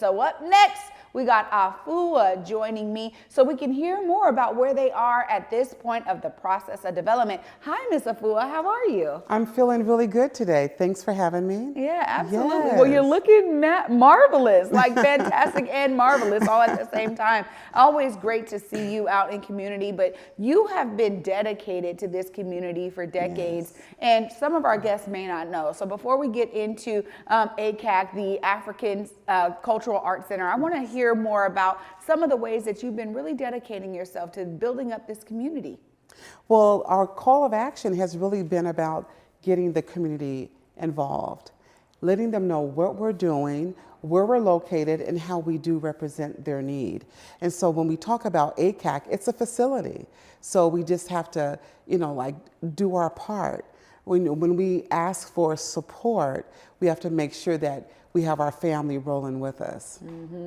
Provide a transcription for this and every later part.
So up next, we got Afua joining me so we can hear more about where they are at this point of the process of development. Hi, Miss Afua, how are you? I'm feeling really good today. Thanks for having me. Yeah, absolutely. Yes. Well, you're looking marvelous, like fantastic and marvelous all at the same time. Always great to see you out in community, but you have been dedicated to this community for decades, Yes. and some of our guests may not know. So before we get into ACAC, the African Cultural Arts Center, I want to hear more about some of the ways that you've been really dedicating yourself to building up this community. Well, our call of action has really been about getting the community involved, letting them know what we're doing, where we're located, and how we do represent their need. And so when we talk about ACAC, it's a facility. So we just have to, do our part. When we ask for support, we have to make sure that we have our family rolling with us.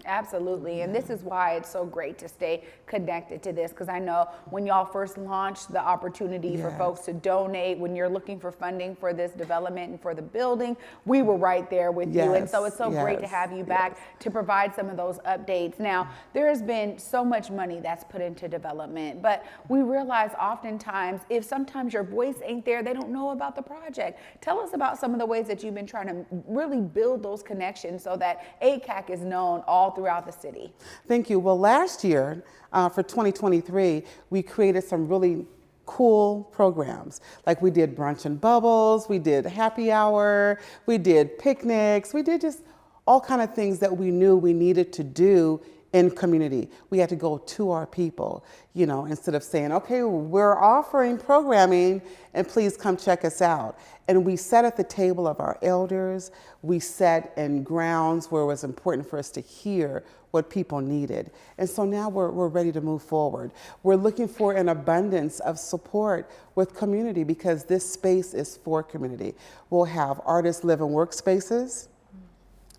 Absolutely, and this is why it's so great to stay connected to this, because I know when y'all first launched the opportunity for folks to donate, when you're looking for funding for this development and for the building, we were right there with you, and so it's so great to have you back to provide some of those updates. Now, there has been so much money that's put into development, but we realize oftentimes if sometimes your voice ain't there, they don't know about the project. Tell us about some of the ways that you've been trying to really build those connections so that ACAC is known all throughout the city. Thank you. Well, last year, for 2023, we created some really cool programs. Like we did brunch and bubbles, we did happy hour, we did picnics, we did just all kind of things that we knew we needed to do in community. We had to go to our people, instead of saying, okay, we're offering programming and please come check us out. And we sat at the table of our elders, we sat in grounds where it was important for us to hear what people needed. And so now we're ready to move forward. We're looking for an abundance of support with community because this space is for community. We'll have artist live and work spaces.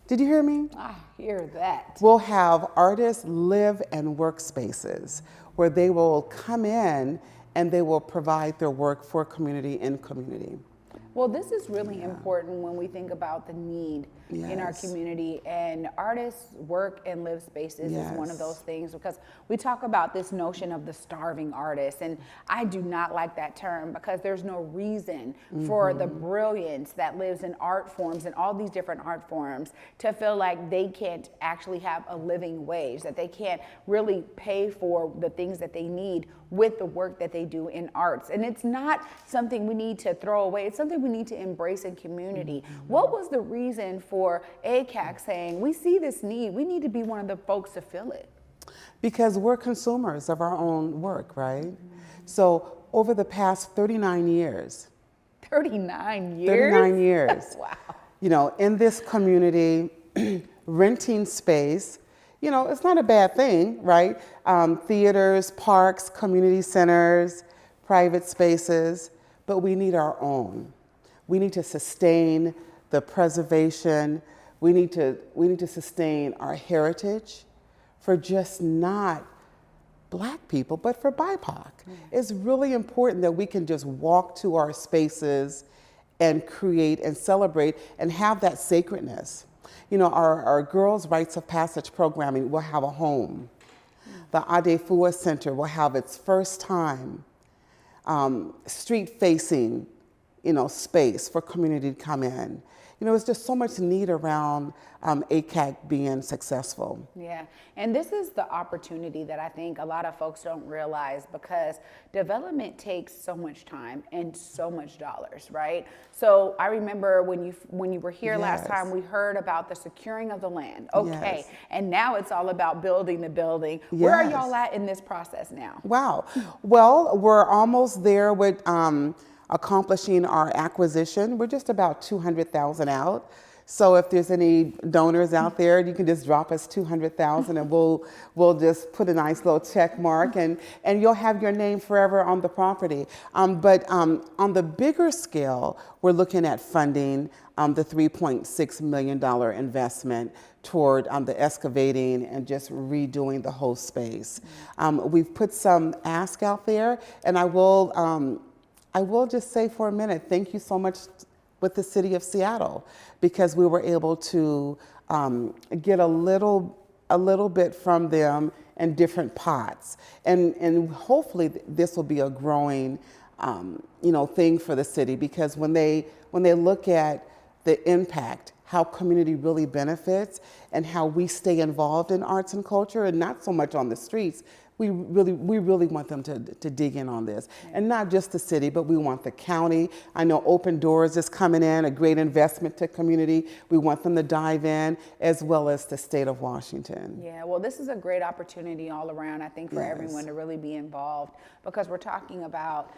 Did you hear me? I hear that. We'll have artists live and work spaces where they will come in and they will provide their work for community in community. Well, this is really important when we think about the need in our community, and artists' work and live spaces is one of those things, because we talk about this notion of the starving artist, and I do not like that term because there's no reason for the brilliance that lives in art forms and all these different art forms to feel like they can't actually have a living wage, that they can't really pay for the things that they need with the work that they do in arts. And it's not something we need to throw away, it's something we need to embrace in community. What was the reason for ACAC saying, we see this need, we need to be one of the folks to fill it? Because we're consumers of our own work, right? So over the past 39 years. 39 years? 39 years. Wow. In this community, renting space, it's not a bad thing, right? Theaters, parks, community centers, private spaces, but we need our own. We need to sustain the preservation. We need to sustain our heritage for just not Black people, but for BIPOC. It's really important that we can just walk to our spaces and create and celebrate and have that sacredness. Our Girls' Rites of Passage programming will have a home. The Afua Center will have its first time street-facing, space for community to come in. There's just so much need around ACAC being successful. Yeah, and this is the opportunity that I think a lot of folks don't realize, because development takes so much time and so much dollars, right? So I remember when you were here last time, we heard about the securing of the land. Okay, and now it's all about building the building. Where are y'all at in this process now? Wow, well, we're almost there with accomplishing our acquisition. We're just about 200,000 out. So if there's any donors out there, you can just drop us 200,000 and we'll just put a nice little check mark, and you'll have your name forever on the property. But on the bigger scale, we're looking at funding the $3.6 million investment toward the excavating and just redoing the whole space. We've put some ask out there, and I will just say for a minute, thank you so much with the city of Seattle, because we were able to get a little bit from them in different pots, and hopefully this will be a growing thing for the city, because when they look at the impact, how community really benefits, and how we stay involved in arts and culture, and not so much on the streets. We really want them to dig in on this, and not just the city, but we want the county. I know Open Doors is coming in, a great investment to community. We want them to dive in, as well as the state of Washington. Yeah, well, this is a great opportunity all around, I think, for everyone to really be involved, because we're talking about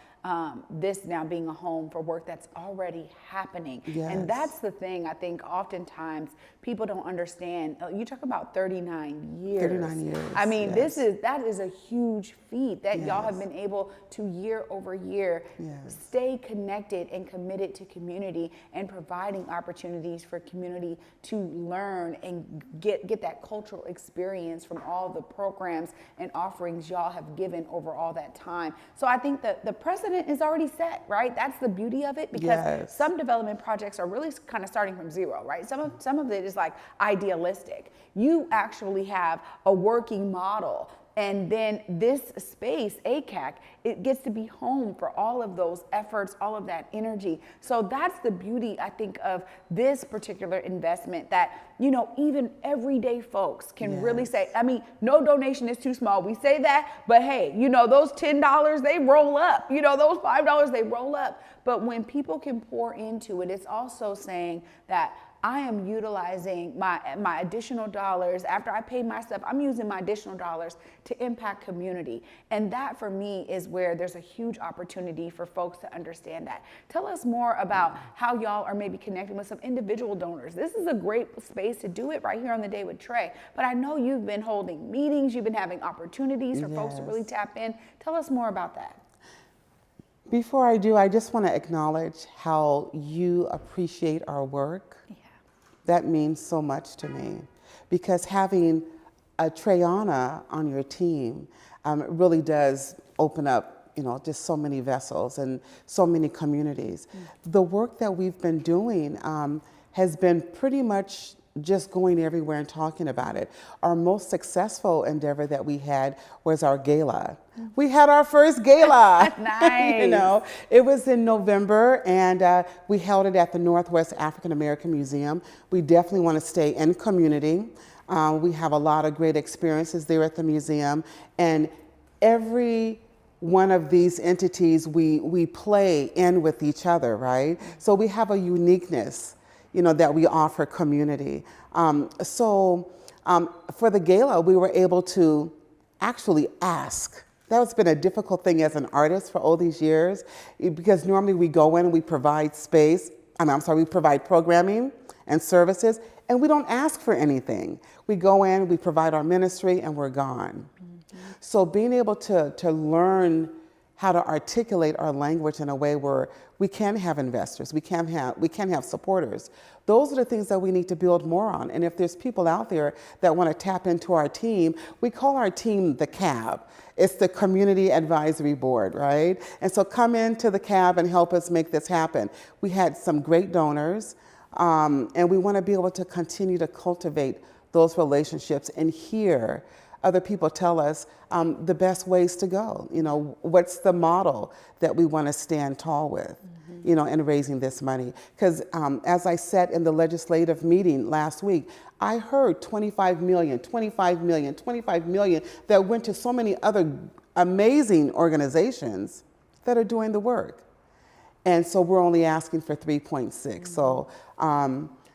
this now being a home for work that's already happening. Yes. And that's the thing I think oftentimes people don't understand. You talk about 39 years. 39 years. I mean, yes. that is a huge feat that y'all have been able to, year over year, stay connected and committed to community, and providing opportunities for community to learn and get that cultural experience from all the programs and offerings y'all have given over all that time. So I think that the precedent is already set, right? That's the beauty of it, because some development projects are really kind of starting from zero, right? Some of it is like idealistic. You actually have a working model, and then this space, ACAC, it gets to be home for all of those efforts, all of that energy. So that's the beauty, I think, of this particular investment, that, even everyday folks can really say, I mean, no donation is too small. We say that, but hey, those $10, they roll up. Those $5, they roll up. But when people can pour into it, it's also saying that I am utilizing my additional dollars. After I pay my stuff, I'm using my additional dollars to impact community. And that, for me, is where there's a huge opportunity for folks to understand that. Tell us more about how y'all are maybe connecting with some individual donors. This is a great space to do it right here on The Day with Trae. But I know you've been holding meetings, you've been having opportunities for folks to really tap in. Tell us more about that. Before I do, I just want to acknowledge how you appreciate our work. That means so much to me, because having a Traeana on your team really does open up, just so many vessels and so many communities. The work that we've been doing has been pretty much just going everywhere and talking about it. Our most successful endeavor that we had was our gala. We had our first gala. Nice. It was in November, and we held it at the Northwest African American Museum. We definitely want to stay in community. We have a lot of great experiences there at the museum, and every one of these entities we play in with each other, right? So we have a uniqueness that we offer community. So for the gala, we were able to actually ask. That's been a difficult thing as an artist for all these years, because normally we go in and we provide space. We provide programming and services, and we don't ask for anything. We go in, we provide our ministry, and we're gone. So being able to learn how to articulate our language in a way where we can have investors, we can have supporters. Those are the things that we need to build more on. And if there's people out there that want to tap into our team, we call our team the CAB. It's the Community Advisory Board, right? And so come into the CAB and help us make this happen. We had some great donors, and we want to be able to continue to cultivate those relationships and hear other people tell us the best ways to go. What's the model that we want to stand tall with, in raising this money. Because as I said in the legislative meeting last week, I heard 25 million that went to so many other amazing organizations that are doing the work. And so we're only asking for 3.6.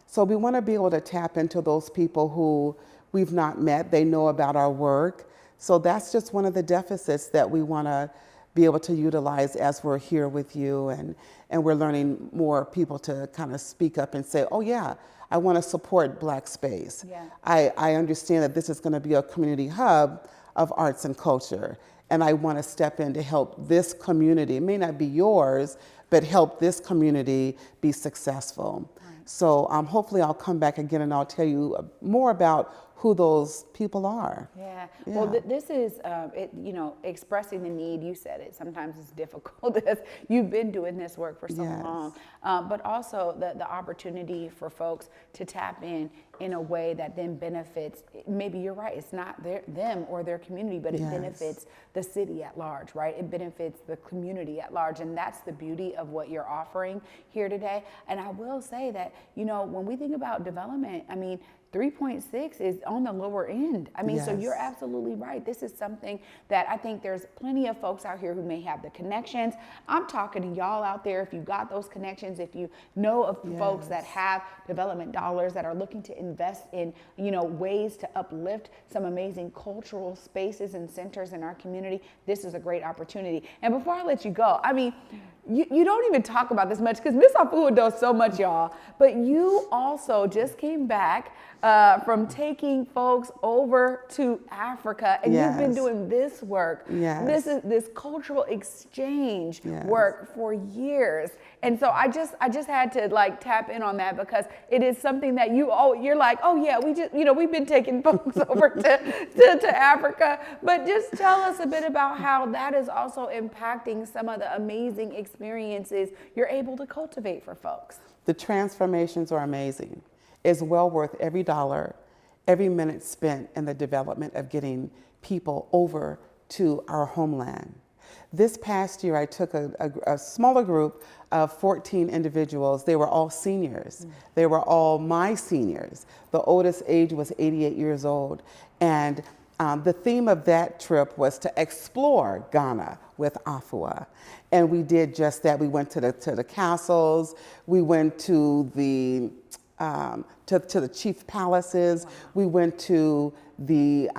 So we want to be able to tap into those people who we've not met. They know about our work. So that's just one of the deficits that we want to be able to utilize as we're here with you, and we're learning more people to kind of speak up and say, oh yeah, I want to support Black space. Yeah. I understand that this is going to be a community hub of arts and culture, and I want to step in to help this community. It may not be yours, but help this community be successful. So hopefully I'll come back again and I'll tell you more about who those people are. Yeah. Well, this is, expressing the need. You said it. Sometimes it's difficult as you've been doing this work for so long. But also the opportunity for folks to tap in a way that then benefits, maybe you're right, it's not them or their community, but it benefits the city at large, right? It benefits the community at large. And that's the beauty of what you're offering here today. And I will say that, when we think about development, 3.6 is on the lower end. So you're absolutely right. This is something that I think there's plenty of folks out here who may have the connections. I'm talking to y'all out there. If you got those connections, if you know of folks that have development dollars that are looking to invest in, ways to uplift some amazing cultural spaces and centers in our community, this is a great opportunity. And before I let you go, you don't even talk about this much because Miss Afua does so much, y'all. But you also just came back from taking folks over to Africa, and you've been doing this work. This cultural exchange work for years. And so I just had to tap in on that because it is something that you're like, oh yeah, we've been taking folks over to Africa. But just tell us a bit about how that is also impacting some of the amazing experiences you're able to cultivate for folks. The transformations are amazing. It's well worth every dollar, every minute spent in the development of getting people over to our homeland. This past year, I took a smaller group of 14 individuals. They were all seniors. They were all my seniors. The oldest age was 88 years old. And the theme of that trip was to explore Ghana with Afua. And we did just that. We went to the castles. We went to the chief palaces. We went to the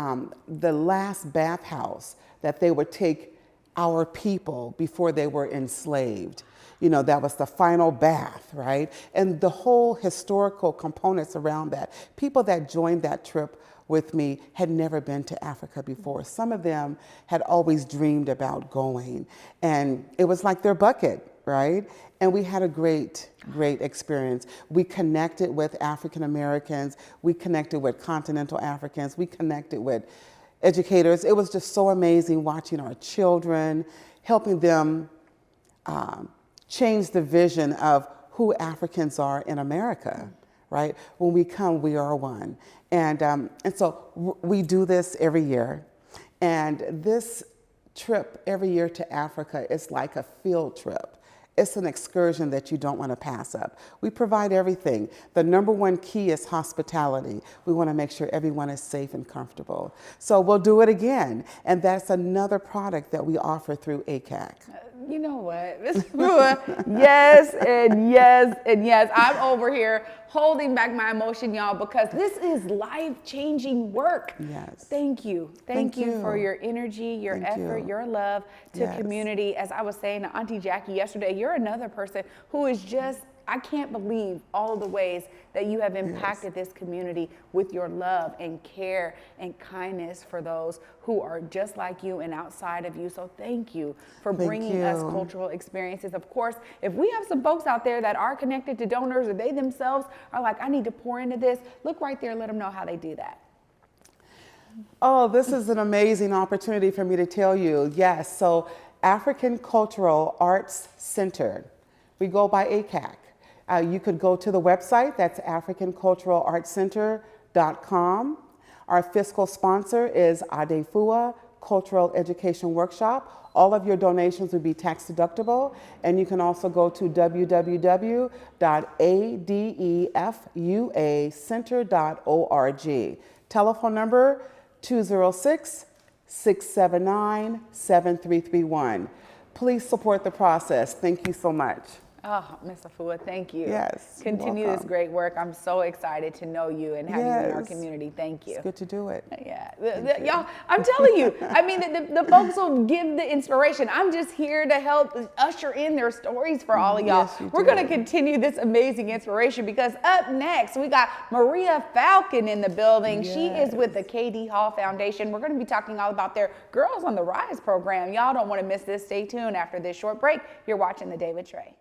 last bathhouse that they would take our people before they were enslaved. That was the final bath, right? And the whole historical components around that. People that joined that trip with me had never been to Africa before. Some of them had always dreamed about going, and it was like their bucket, right? And we had a great experience. We connected with African Americans, we connected with continental Africans, we connected with educators. It was just so amazing watching our children, helping them change the vision of who Africans are in America, right? When we come, we are one. And so we do this every year. And this trip every year to Africa is like a field trip. It's an excursion that you don't want to pass up. We provide everything. The number one key is hospitality. We want to make sure everyone is safe and comfortable. So we'll do it again. And that's another product that we offer through ACAC. You know what, Ms. Afua, yes and yes and yes. I'm over here holding back my emotion, y'all, because this is life-changing work. Yes. Thank you. Thank you for your energy, your effort, your love to community. As I was saying to Auntie Jackie yesterday, you're another person who is just, I can't believe all of the ways that you have impacted this community with your love and care and kindness for those who are just like you and outside of you. So thank you for bringing us cultural experiences. Of course, if we have some folks out there that are connected to donors or they themselves are like, I need to pour into this, look right there, let them know how they do that. Oh, this is an amazing opportunity for me to tell you. Yes, so African Cultural Arts Center. We go by ACAC. You could go to the website, that's AfricanCulturalArtsCenter.com. Our fiscal sponsor is Afua Cultural Education Workshop. All of your donations would be tax deductible. And you can also go to www.adefuacenter.org. Telephone number 206-679-7331. Please support the process. Thank you so much. Oh, Ms. Afua, thank you. Yes. Continue this great work. I'm so excited to know you and have you in our community. Thank you. It's good to do it. Yeah. Y'all, I'm telling you, the folks will give the inspiration. I'm just here to help usher in their stories for all of y'all. Yes, we're going to continue this amazing inspiration because up next, we got Maria Falcon in the building. Yes. She is with the KD Hall Foundation. We're going to be talking all about their Girls on the Rise program. Y'all don't want to miss this. Stay tuned after this short break. You're watching The Day with Trae.